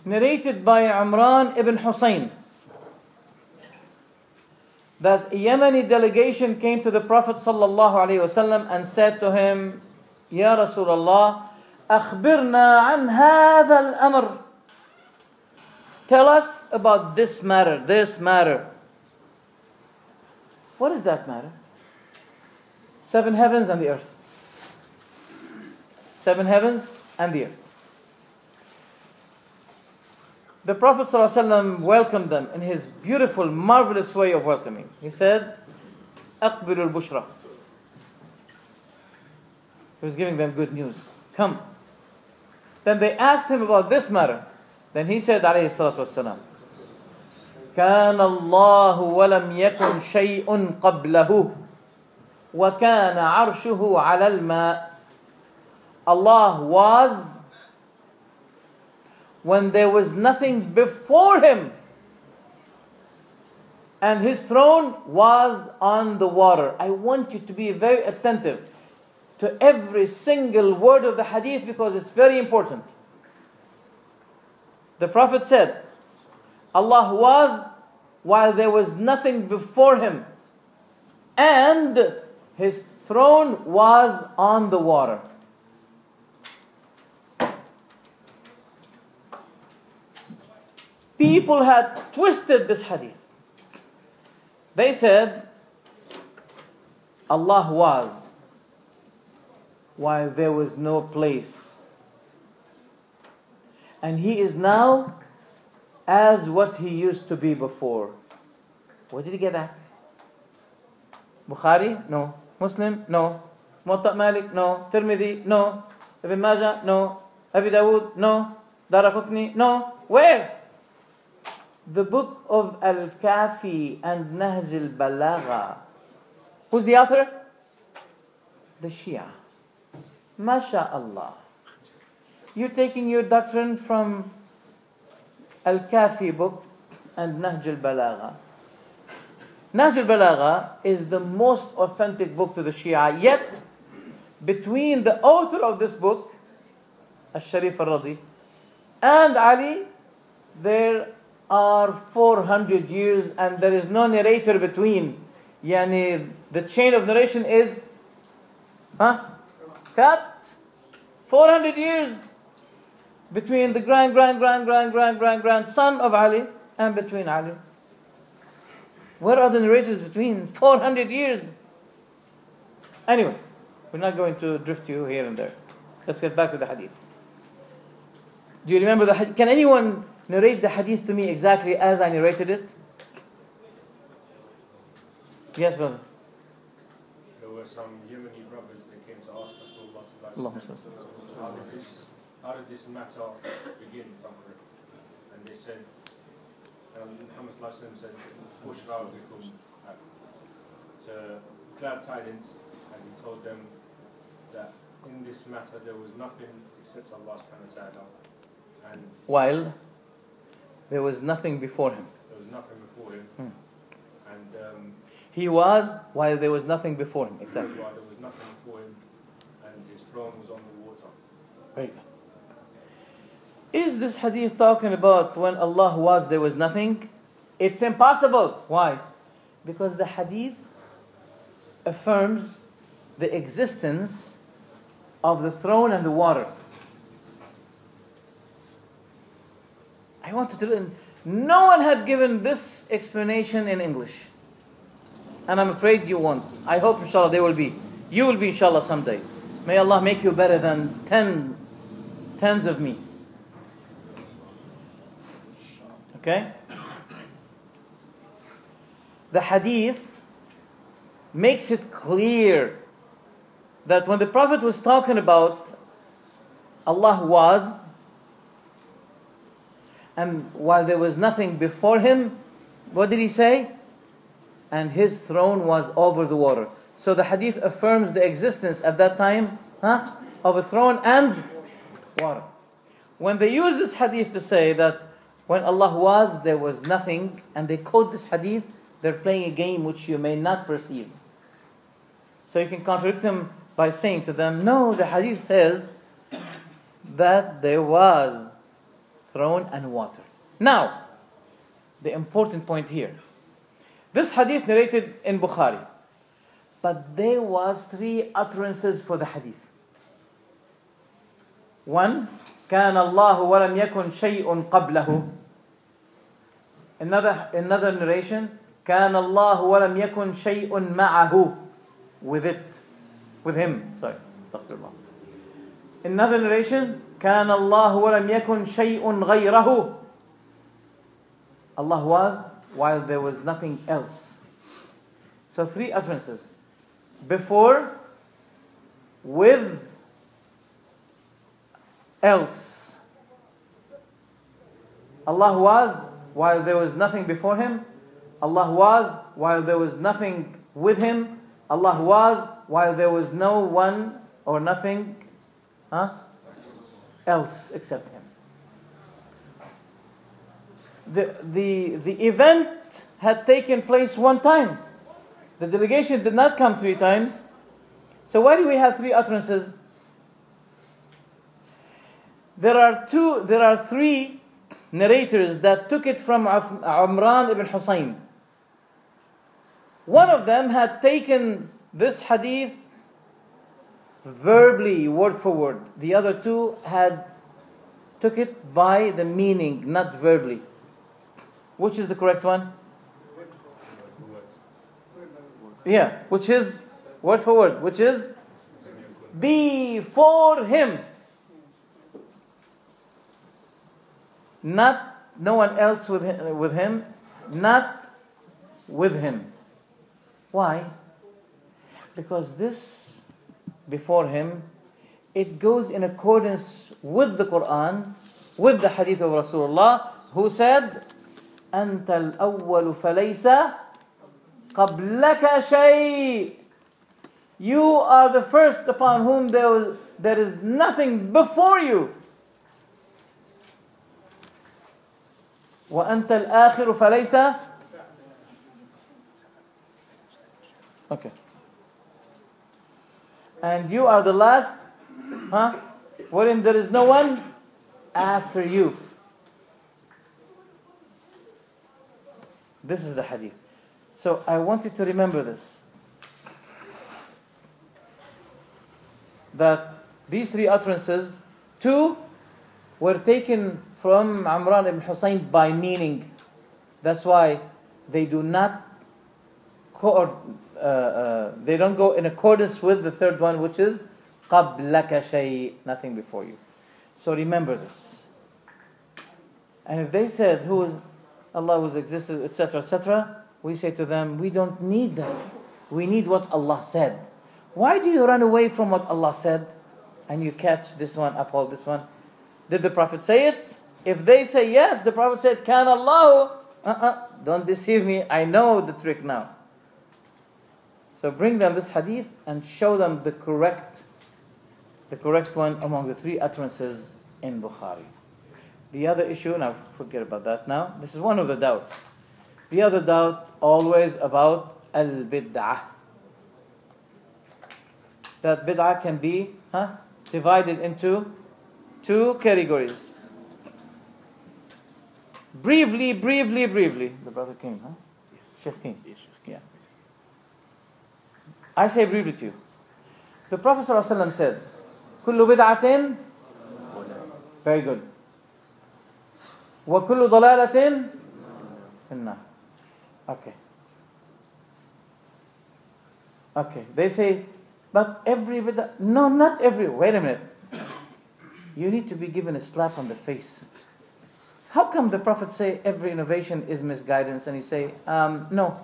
narrated by Imran ibn Hussein, that a Yemeni delegation came to the Prophet ﷺ and said to him, Ya Rasulullah, أخبرنا عن هذا الأمر. Tell us about this matter, this matter. What is that matter? 7 heavens and the earth. 7 heavens and the earth. The Prophet ﷺ welcomed them in his beautiful, marvelous way of welcoming. He said, أقبلوا البشرى. He was giving them good news. Come. Then they asked him about this matter. Then he said, عليه الصلاة والسلام, كان الله ولم يكن شيء قبله وكان عرشه على الماء. Allah was when there was nothing before him, and his throne was on the water. I want you to be very attentive to every single word of the hadith because it's very important. The Prophet said, Allah was while there was nothing before him, and his throne was on the water. People had twisted this hadith. They said, Allah was while there was no place, and He is now as what He used to be before. Where did He get that? Bukhari? No. Muslim? No. Muwatta Malik? No. Tirmidhi? No. Ibn Majah? No. Abi Dawood? No. Daraqutni? No. Where? The book of Al-Kafi and Nahj al-Balagha. Who's the author? The Shia. MashaAllah. You're taking your doctrine from Al-Kafi book and Nahj al-Balagha. Nahj al-Balagha is the most authentic book to the Shia. Yet, between the author of this book, Al-Sharif al-Radi, and Ali, there are 400 years and there is no narrator between. Yani, the chain of narration is cut. 400 years between the grandson of Ali and between Ali. Where are the narrators between? 400 years. Anyway, we're not going to drift you here and there. Let's get back to the hadith. Do you remember the hadith? Can anyone narrate the hadith to me exactly as I narrated it? Yes, brother. There were some Yemeni brothers that came to ask Allah. How did this matter begin, Fakr? And they said, Muhammad said, Bushra bikum, to glad tidings, and he told them that in this matter there was nothing except Allah subhanahu wa ta'ala. And while there was nothing before him. There was nothing before him. And he was while there was nothing before him. Exactly. While there was nothing before him, and his throne was on the water. Very good. Is this hadith talking about when Allah was, there was nothing? It's impossible. Why? Because the hadith affirms the existence of the throne and the water. I want to tell you, no one had given this explanation in English. And I'm afraid you won't. I hope inshallah they will be. You will be inshallah someday. May Allah make you better than tens of me. Okay? The hadith makes it clear that when the Prophet was talking about Allah was, and while there was nothing before him, what did he say? And his throne was over the water. So the hadith affirms the existence at that time of a throne and water. When they use this hadith to say that when Allah was, there was nothing, and they quote this hadith, they're playing a game which you may not perceive. So you can contradict them by saying to them, no, the hadith says that there was throne and water. Now, the important point here. This hadith narrated in Bukhari. But there was 3 utterances for the hadith. One, كان الله ولم يكن شيء قبله. Another narration, كان الله ولم يكن شيء معه, with him. Sorry, astaghfirullah. Another narration, كان الله ولم يكن شيء غيره. Allah was while there was nothing else. So 3 utterances. Before, with, else. Allah was while there was nothing before him. Allah was while there was nothing with him. Allah was while there was no one or nothing else except him. The event had taken place one time. The delegation did not come 3 times. So why do we have 3 utterances? There are 3 narrators that took it from Umran ibn Husayn. One of them had taken this hadith verbally, word for word. The other 2 took it by the meaning, not verbally. Which is the correct one? Yeah, which is word for word, which is before him. Not no one else with him, not with him. Why? Because this before him, it goes in accordance with the Quran, with the hadith of Rasulullah, who said, أنت الأول فليس قبلك شيء. You are the first upon whom there is nothing before you. وأنت الآخر فليس. Okay. And you are the last, wherein there is no one after you. This is the hadith. So I want you to remember this. That these 3 utterances, 2 were taken from Umran ibn Husayn by meaning. That's why they do not they don't go in accordance with the 3rd one, which is قَبْلَكَ شَيْءٍ, nothing before you. So remember this. And if they said Allah who's existed, etc., etc., we say to them, we don't need that. We need what Allah said. Why do you run away from what Allah said and you catch this one, uphold this one? Did the Prophet say it? If they say yes, the Prophet said, Can Allah? Don't deceive me. I know the trick now. So bring them this hadith and show them the correct one among the 3 utterances in Bukhari. The other issue, now forget about that now. This is one of the doubts. The other doubt always about al-bid'ah. That bid'ah can be divided into 2 categories. Briefly. The brother came, Sheikh came. Yeah. I say briefly to you. The Prophet ﷺ said, كل بدعة, very good. وكل ضلالة في النار. Okay. They say, but every bid'ah. No, not every. Wait a minute. You need to be given a slap on the face. How come the Prophet say every innovation is misguidance, and he say, no.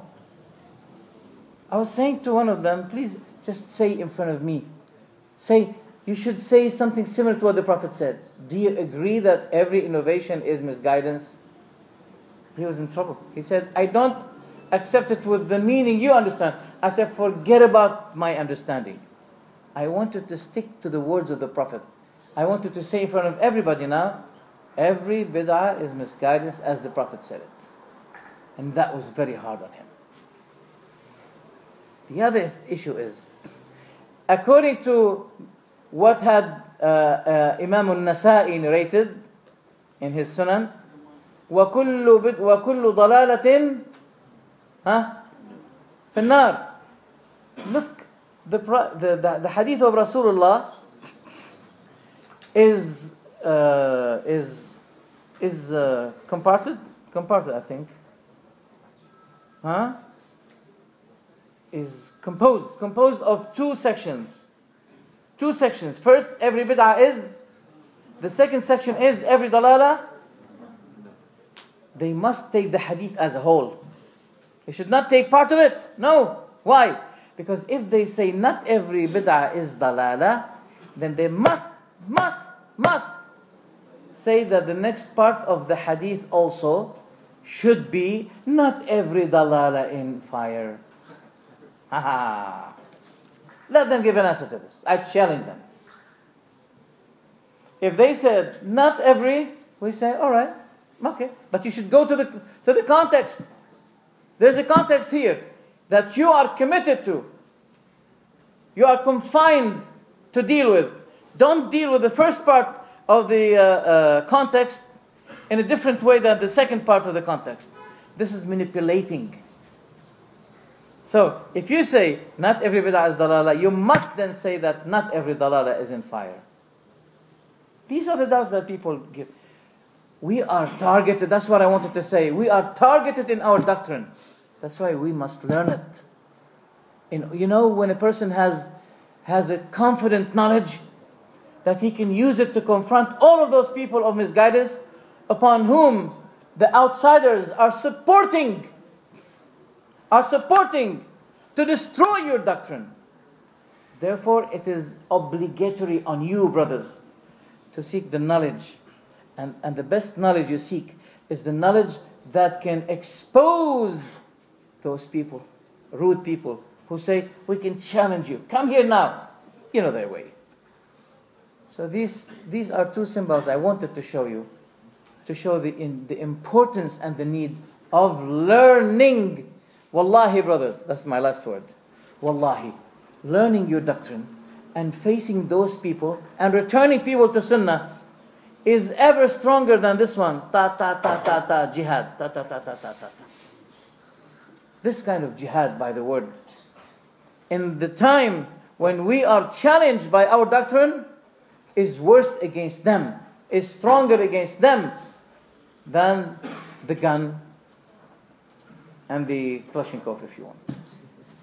I was saying to one of them, please just say in front of me. You should say something similar to what the Prophet said. Do you agree that every innovation is misguidance? He was in trouble. He said, I don't accept it with the meaning you understand. I said, forget about my understanding. I want you to stick to the words of the Prophet. I want you to say in front of everybody now, every bid'ah is misguidance as the Prophet said it. And that was very hard on him. The other issue is, according to what had Imam al-Nasa'i narrated in his Sunan, وَكُلُّ ضَلَالَةٍ فِي النَّارِ. Look, the hadith of Rasulullah is comparted, I think. Is composed of two sections. First, every bid'ah is. The second section is every dalala. They must take the hadith as a whole. They should not take part of it. No. Why? Because if they say not every bid'ah is dalala, then they must say that the next part of the hadith also should be not every dalala in fire. Let them give an answer to this. I challenge them. If they said not every, we say all right, okay, but you should go to the context. There's a context here that you are committed to. You are confined to deal with. Don't deal with the first part of the context in a different way than the second part of the context. This is manipulating. So, if you say not every bid'ah is dalala, you must then say that not every dalala is in fire. These are the doubts that people give. We are targeted. That's what I wanted to say. We are targeted in our doctrine. That's why we must learn it. You know, when a person has a confident knowledge that he can use it to confront all of those people of misguidance upon whom the outsiders are supporting to destroy your doctrine. Therefore, it is obligatory on you, brothers, to seek the knowledge. And the best knowledge you seek is the knowledge that can expose those people, rude people, who say, we can challenge you. Come here now. You know their way. So these are two symbols I wanted to show you, to show the importance and the need of learning. Wallahi, brothers, that's my last word. Wallahi, learning your doctrine and facing those people and returning people to Sunnah is ever stronger than this one. Jihad. This kind of jihad by the word. In the time when we are challenged by our doctrine, is worse against them, is stronger against them than the gun and the Kalashnikov, if you want,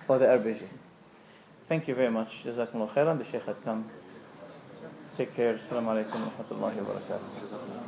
or the RPG. Thank you very much. Jazakumullah khairan. The Sheikh had come. Take care. Assalamu alaikum wa rahmatullahi wa barakatuh.